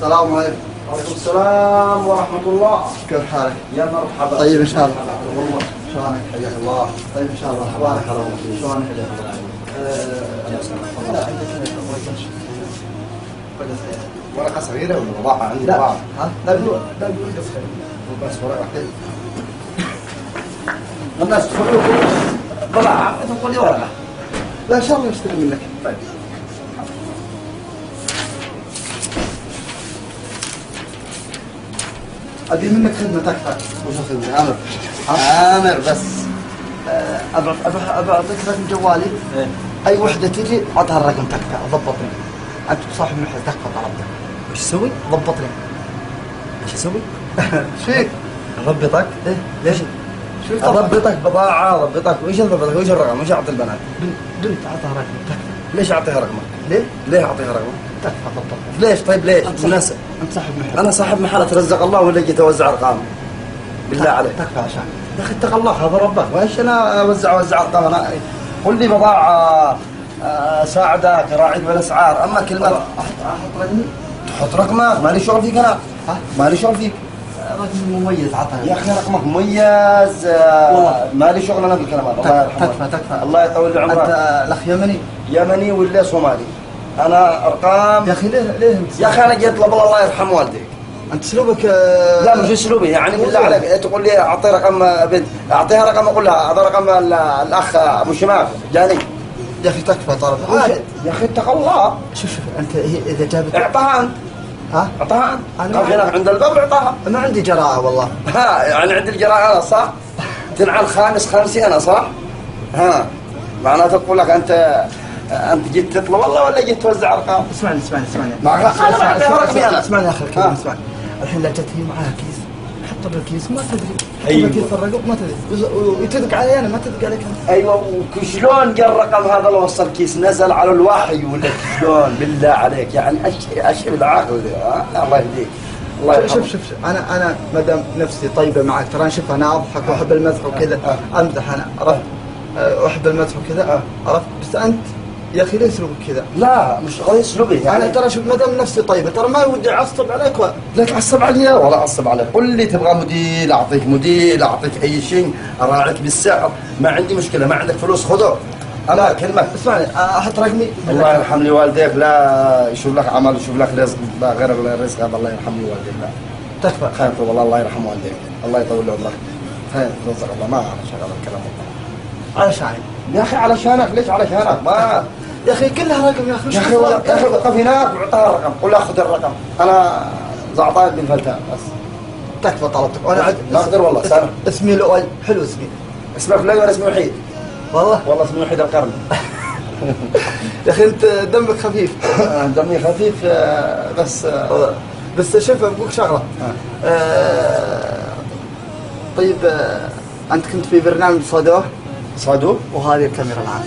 السلام عليكم. وعليكم السلام ورحمة الله. كيف حالك؟ يا مرحبا. طيب إن شاء الله. والله شلونك؟ حياك الله. طيب إن شاء الله. أخبارك؟ شلونك؟ ورقة صغيرة ولا بضاعة؟ عندي لا. بضاعة. لا بيقول صغير. بس ورقة. الناس تدخلوا بضاعة تقول لي ورقة. لا إن شاء الله نشتري منك. طيب. أبي منك خدمة تكفى. وش الخدمة؟ عامر. عامر بس. أبى أعطيك رقم جوالي. إيه. أي وحدة تجي أعطها الرقم تكفى. ضبطني. أنت صاحب محل تكفى طلبتك. وش تسوي؟ ضبطني. وش اسوي؟ ايش فيك؟ اضبطك؟ إيه ليش؟ شو اضبطك بضاعة، اضبطك، وش اضبطك؟ وش الرقم؟ وش اعطي البنات؟ بنت أعطها رقم تكفى. ليش اعطيها رقمك؟ ليه؟ ليه اعطيها رقمك؟ تكفى ضبطني. ليش؟ طيب ليش؟ أنت صاحب محل. انا صاحب محل اترزق الله ولا جيت اوزع ارقام؟ بالله عليك. تكفى عشان. يا اخي اتق الله، هذا ربك، وايش انا اوزع ارقام؟ انا قل لي بضاعة ساعدك راعي بالاسعار، اما كلمة أحط رقمي. تحط رقمك، مالي شغل فيك انا. ها؟ مالي شغل فيك. رقم مميز عطها. يا اخي رقمك مميز. والله. مالي شغل انا بالكلام هذا. الله يرحمه. تكفى. الله يطول عمرك. أنت الأخ يمني. يمني ولا صومالي؟ انا ارقام. يا أخي ليه أنت؟ يا اخي انا جيت اطلب الله يرحم والديك. أنت أسلوبك. لا مش اسلوبي، يعني بالله عليك تقول لي اعطي رقم بنت، اعطيها رقم، اقول لها هذا رقم الاخ ابو شماغ جاني. يا أخي تكفى طلب. يا اخي اتق الله. شوف أنت هي إذا جابت. اعطاها انت. ها؟ اعطاها انت. أنا قال هناك عند الباب اعطاها. ما عندي جراءة والله. ها يعني عند الجراء انا صح؟ تنعل خامسي انا صح؟ ها معناته تقول لك انت جيت تطلب والله ولا جيت توزع ارقام؟ اسمعني. اسمعني يا أخي الكريم، اسمعني. الحين لا جت هي معاها كيس. حط بالكيس ما تدري. أيوه. كيس الرقم ما تدري. وتدق علي أنا ما تدق عليك أنت. ايوه وشلون جا الرقم هذا لو وصل كيس نزل على الوحي ولا شلون؟ بالله عليك يعني اشي بالعقل. الله يهديك. الله يرحمه. شوف انا ما دام نفسي طيبه معك ترى شوف انا اضحك واحب المزح وكذا. امزح انا عرفت. احب المزح وكذا عرفت. بس انت يا اخي ليه اسلوبك كذا؟ لا مش غير اسلوبي يعني. انا ترى شوف ما دام نفسي طيبه ترى ما ودي اعصب عليك لا تعصب علي ولا اعصب عليك. قل لي تبغى مدير اعطيك مدير، اعطيك اي شيء، اراعيك بالسعر، ما عندي مشكله. ما عندك فلوس خذه. انا كلمه اسمعني احط رقمي. الله يرحم لي والديك، لا يشوف لك عمل يشوف لك رزق غير الرزق هذا. الله يرحم لي والديك. لا تكفى. خير والله. الله يرحم والديك، الله يطول عمرك. خير رزق الله. ما انا شغل الكلام والله. علشان يا اخي علشانك. ليش علشانك؟ ما يا اخي كلها رقم يا اخي. يا اخي يا اخي وقف هناك واعطها الرقم، قول له خذ الرقم، انا زعطاك بالفلتان بس. تكفى طلبتك. وانا عاد ما اقدر والله. سامر اسمي لؤي. حلو اسمي. اسمك لؤي ولا اسمي وحيد؟ والله اسمي وحيد القرن. يا اخي انت دمك خفيف. دمي خفيف بس شوف بقولك شغله. طيب انت كنت في برنامج صادوه وهذه الكاميرا معك.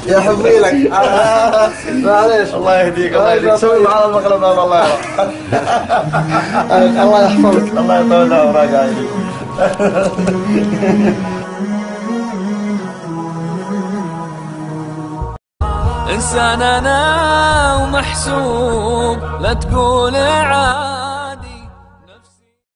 يا حبي لك. معليش. الله يهديك. الله يهديك. سوي معنا المقلب هذا. الله يرحمك. الله يحفظك. الله يطول عمرك عيني. إنسان أنا ومحسوب لا تقول عاد.